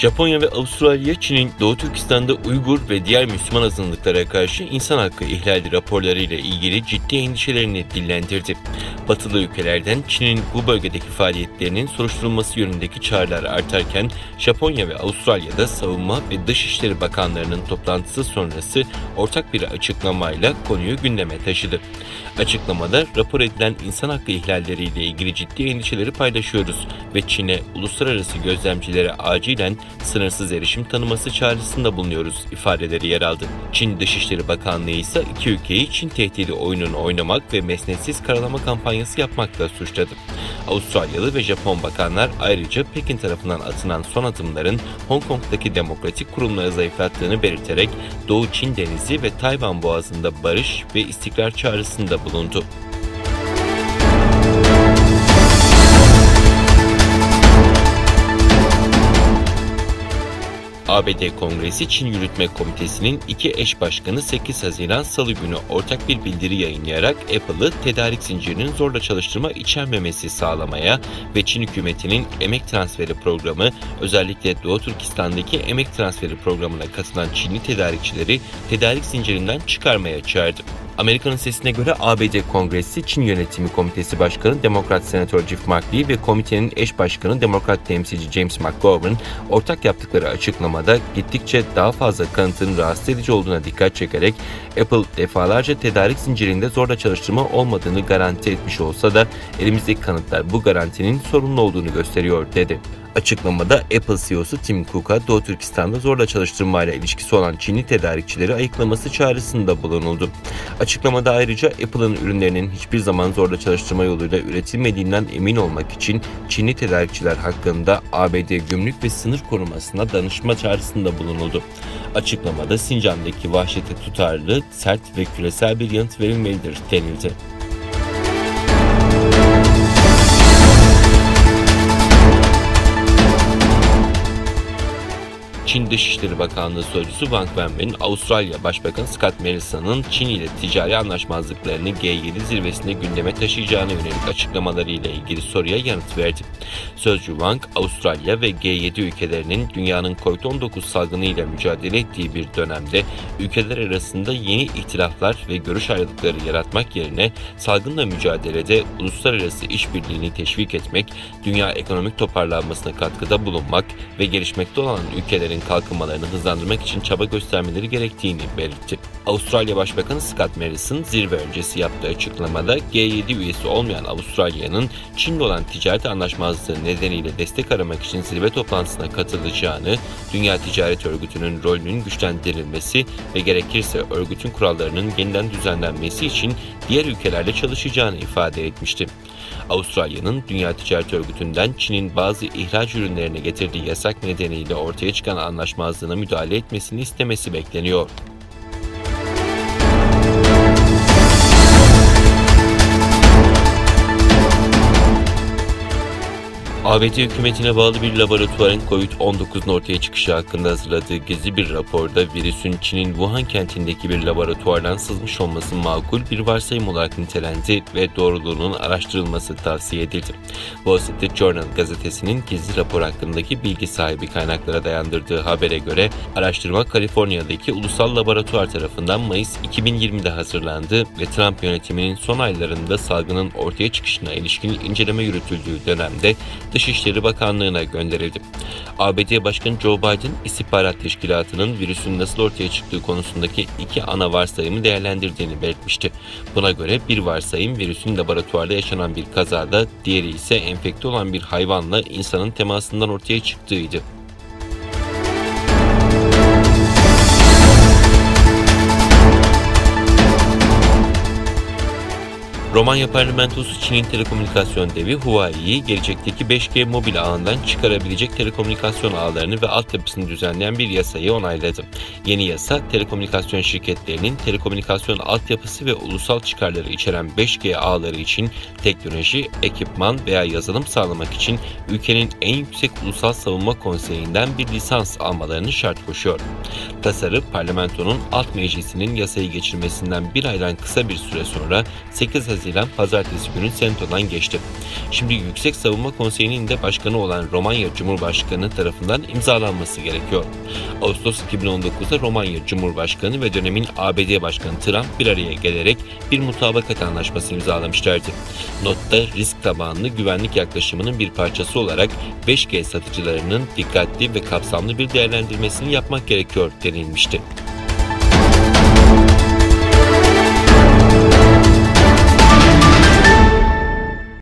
Japonya ve Avustralya, Çin'in Doğu Türkistan'da Uygur ve diğer Müslüman azınlıklara karşı insan hakkı ihlali raporlarıyla ilgili ciddi endişelerini dillendirdi. Batılı ülkelerden Çin'in bu bölgedeki faaliyetlerinin soruşturulması yönündeki çağrılar artarken, Japonya ve Avustralya'da Savunma ve Dışişleri Bakanlarının toplantısı sonrası ortak bir açıklamayla konuyu gündeme taşıdı. Açıklamada rapor edilen insan hakkı ihlalleriyle ilgili ciddi endişeleri paylaşıyoruz ve Çin'e uluslararası gözlemcilere acilen sınırsız erişim tanıması çağrısında bulunuyoruz ifadeleri yer aldı. Çin Dışişleri Bakanlığı ise iki ülkeyi Çin tehdidi oyununu oynamak ve mesnetsiz karalama kampanyası yapmakla suçladı. Avustralyalı ve Japon bakanlar ayrıca Pekin tarafından atılan son adımların Hong Kong'daki demokratik kurumları zayıflattığını belirterek Doğu Çin Denizi ve Tayvan Boğazı'nda barış ve istikrar çağrısında bulundu. ABD Kongresi Çin Yürütme Komitesi'nin iki eş başkanı 8 Haziran Salı günü ortak bir bildiri yayınlayarak Apple'ı tedarik zincirinin zorla çalıştırma içermemesi sağlamaya ve Çin hükümetinin emek transferi programı, özellikle Doğu Türkistan'daki emek transferi programına katılan Çinli tedarikçileri tedarik zincirinden çıkarmaya çağırdı. Amerika'nın sesine göre ABD Kongresi Çin Yönetimi Komitesi Başkanı Demokrat Senatör Jeff Merkley ve komitenin eş başkanı Demokrat temsilci James McGovern ortak yaptıkları açıklamada gittikçe daha fazla kanıtın rahatsız edici olduğuna dikkat çekerek Apple defalarca tedarik zincirinde zorla çalıştırma olmadığını garanti etmiş olsa da elimizdeki kanıtlar bu garantinin sorunlu olduğunu gösteriyor dedi. Açıklamada Apple CEO'su Tim Cook'a Doğu Türkistan'da zorla çalıştırmayla ilişkisi olan Çinli tedarikçileri ayıklaması çağrısında bulunuldu. Açıklamada ayrıca Apple'ın ürünlerinin hiçbir zaman zorla çalıştırma yoluyla üretilmediğinden emin olmak için Çinli tedarikçiler hakkında ABD Gümrük ve Sınır Koruması'na danışma çağrısında bulunuldu. Açıklamada Sincan'daki vahşete tutarlı, sert ve küresel bir yanıt verilmelidir denildi. Çin Dışişleri Bakanlığı Sözcüsü Wang Wenbin, Avustralya Başbakanı Scott Morrison'ın Çin ile ticari anlaşmazlıklarını G7 zirvesinde gündeme taşıyacağına yönelik açıklamalarıyla ilgili soruya yanıt verdi. Sözcü Wang, Avustralya ve G7 ülkelerinin dünyanın COVID-19 salgınıyla mücadele ettiği bir dönemde ülkeler arasında yeni ihtilaflar ve görüş ayrılıkları yaratmak yerine salgınla mücadelede uluslararası işbirliğini teşvik etmek, dünya ekonomik toparlanmasına katkıda bulunmak ve gelişmekte olan ülkelerin kalkınmalarını hızlandırmak için çaba göstermeleri gerektiğini belirtti. Avustralya Başbakanı Scott Morrison zirve öncesi yaptığı açıklamada G7 üyesi olmayan Avustralya'nın Çin'le olan ticaret anlaşmazlığı nedeniyle destek aramak için zirve toplantısına katılacağını, Dünya Ticaret Örgütü'nün rolünün güçlendirilmesi ve gerekirse örgütün kurallarının yeniden düzenlenmesi için diğer ülkelerle çalışacağını ifade etmişti. Avustralya'nın Dünya Ticaret Örgütü'nden Çin'in bazı ihraç ürünlerine getirdiği yasak nedeniyle ortaya çıkan anlaşmazlığına müdahale etmesini istemesi bekleniyor. ABD hükümetine bağlı bir laboratuvarın COVID-19'un ortaya çıkışı hakkında hazırladığı gizli bir raporda virüsün Çin'in Wuhan kentindeki bir laboratuvardan sızmış olması makul bir varsayım olarak nitelendi ve doğruluğunun araştırılması tavsiye edildi. Wall Street Journal gazetesinin gizli rapor hakkındaki bilgi sahibi kaynaklara dayandırdığı habere göre araştırma Kaliforniya'daki ulusal laboratuvar tarafından Mayıs 2020'de hazırlandı ve Trump yönetiminin son aylarında salgının ortaya çıkışına ilişkin inceleme yürütüldüğü dönemde Dışişleri Bakanlığı'na gönderildi. ABD Başkanı Joe Biden, istihbarat teşkilatının virüsün nasıl ortaya çıktığı konusundaki iki ana varsayımı değerlendirdiğini belirtmişti. Buna göre bir varsayım virüsün laboratuvarda yaşanan bir kazada, diğeri ise enfekte olan bir hayvanla insanın temasından ortaya çıktığıydı. Romanya parlamentosu Çin'in telekomünikasyon devi Huawei'yi gelecekteki 5G mobil ağından çıkarabilecek telekomünikasyon ağlarını ve altyapısını düzenleyen bir yasayı onayladı. Yeni yasa, telekomünikasyon şirketlerinin telekomünikasyon altyapısı ve ulusal çıkarları içeren 5G ağları için teknoloji, ekipman veya yazılım sağlamak için ülkenin en yüksek ulusal savunma konseyinden bir lisans almalarını şart koşuyor. Tasarı, parlamentonun alt meclisinin yasayı geçirmesinden bir aydan kısa bir süre sonra 8 Haziran Haziran Pazartesi günü Senato'dan geçti. Şimdi Yüksek Savunma Konseyi'nin de başkanı olan Romanya Cumhurbaşkanı tarafından imzalanması gerekiyor. Ağustos 2019'da Romanya Cumhurbaşkanı ve dönemin ABD Başkanı Trump bir araya gelerek bir mutabakat anlaşması imzalamışlardı. Notta risk tabanlı güvenlik yaklaşımının bir parçası olarak 5G satıcılarının dikkatli ve kapsamlı bir değerlendirmesini yapmak gerekiyor denilmişti.